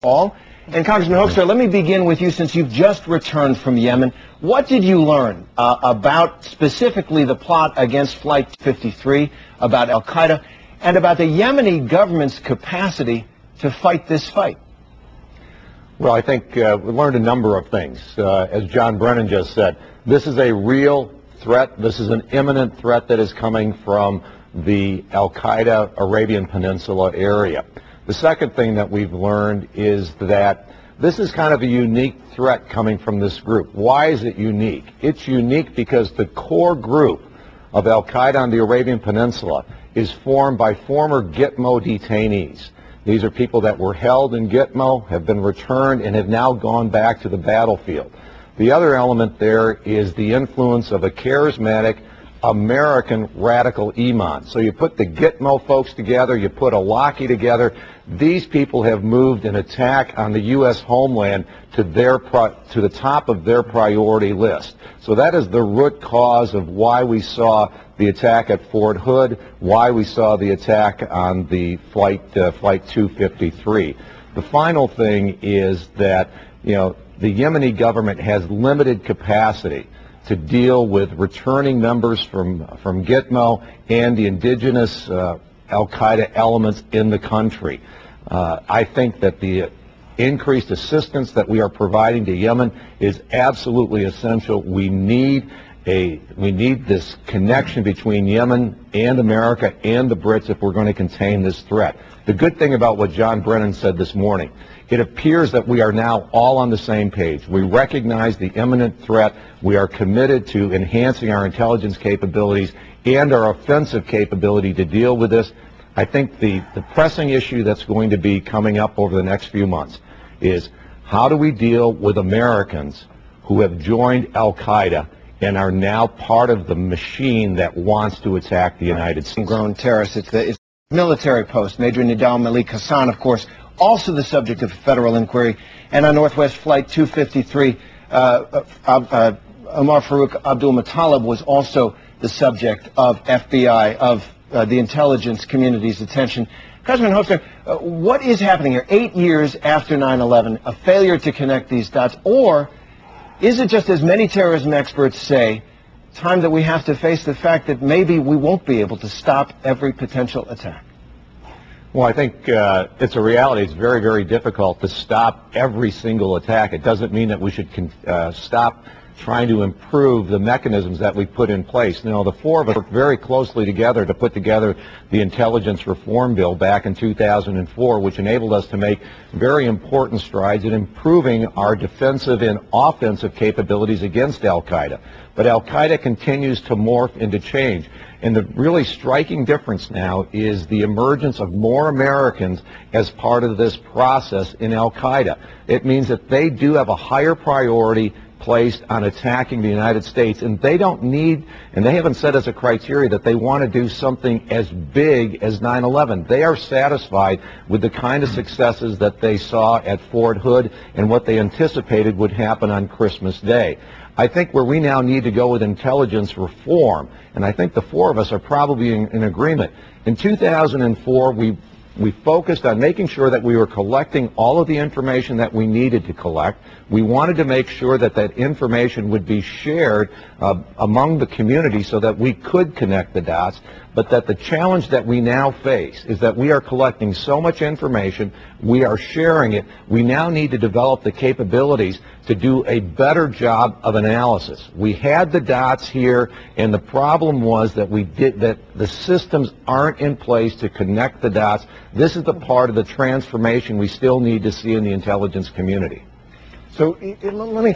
all. And Congressman Hoekstra, let me begin with you since you've just returned from Yemen. What did you learn about specifically the plot against Flight 53, about al-Qaeda, and about the Yemeni government's capacity to fight this fight? Well, I think we learned a number of things. As John Brennan just said, this is a real threat. This is an imminent threat that is coming from the al-Qaeda Arabian Peninsula area. The second thing that we've learned is that this is kind of a unique threat coming from this group. Why is it unique? It's unique because the core group of al-Qaeda on the Arabian Peninsula is formed by former Gitmo detainees. These are people that were held in Gitmo, have been returned, and have now gone back to the battlefield. The other element there is the influence of a charismatic American radical imam. So you put the Gitmo folks together, you put Alaki together. These people have moved an attack on the U.S. homeland to the top of their priority list. So that is the root cause of why we saw the attack at Fort Hood, why we saw the attack on the Flight 253. The final thing is that, the Yemeni government has limited capacity to deal with returning members from Gitmo and the indigenous al-Qaeda elements in the country. I think that the increased assistance that we are providing to Yemen is absolutely essential. We need this connection between Yemen and America and the Brits if we're going to contain this threat. The good thing about what John Brennan said this morning, it appears that we are now all on the same page. We recognize the imminent threat. We are committed to enhancing our intelligence capabilities and our offensive capability to deal with this. I think the pressing issue that's going to be coming up over the next few months is how do we deal with Americans who have joined al-Qaeda and are now part of the machine that wants to attack the United States. Grown terrorists. It's the military post. Major Nidal Malik Hassan, of course, also the subject of a federal inquiry. And on Northwest Flight 253, Omar Farouk Abdul Muttalib was also the subject of FBI, of the intelligence community's attention. Congressman Hoekstra, what is happening here 8 years after 9/11, a failure to connect these dots, or is it just, as many terrorism experts say, time that we have to face the fact that maybe we won't be able to stop every potential attack? Well, I think it's a reality. It's very, very difficult to stop every single attack. It doesn't mean that we should stop trying to improve the mechanisms that we put in place. The four of us worked very closely together to put together the Intelligence Reform Bill back in 2004, which enabled us to make very important strides in improving our defensive and offensive capabilities against al-Qaeda. But al-Qaeda continues to morph and to change. And the really striking difference now is the emergence of more Americans as part of this process in al-Qaeda. It means that they do have a higher priority placed on attacking the United States, and they don't need, and they haven't set as a criteria that they want to do something as big as 9/11. They are satisfied with the kind of successes that they saw at Fort Hood and what they anticipated would happen on Christmas Day. I think where we now need to go with intelligence reform, and I think the four of us are probably in agreement. In 2004, we focused on making sure that we were collecting all of the information that we needed to collect. We wanted to make sure that that information would be shared among the community so that we could connect the dots, but that the challenge that we now face is that we are collecting so much information, we are sharing it, we now need to develop the capabilities to do a better job of analysis. We had the dots here, and the problem was that the systems aren't in place to connect the dots. This is the part of the transformation we still need to see in the intelligence community. So let me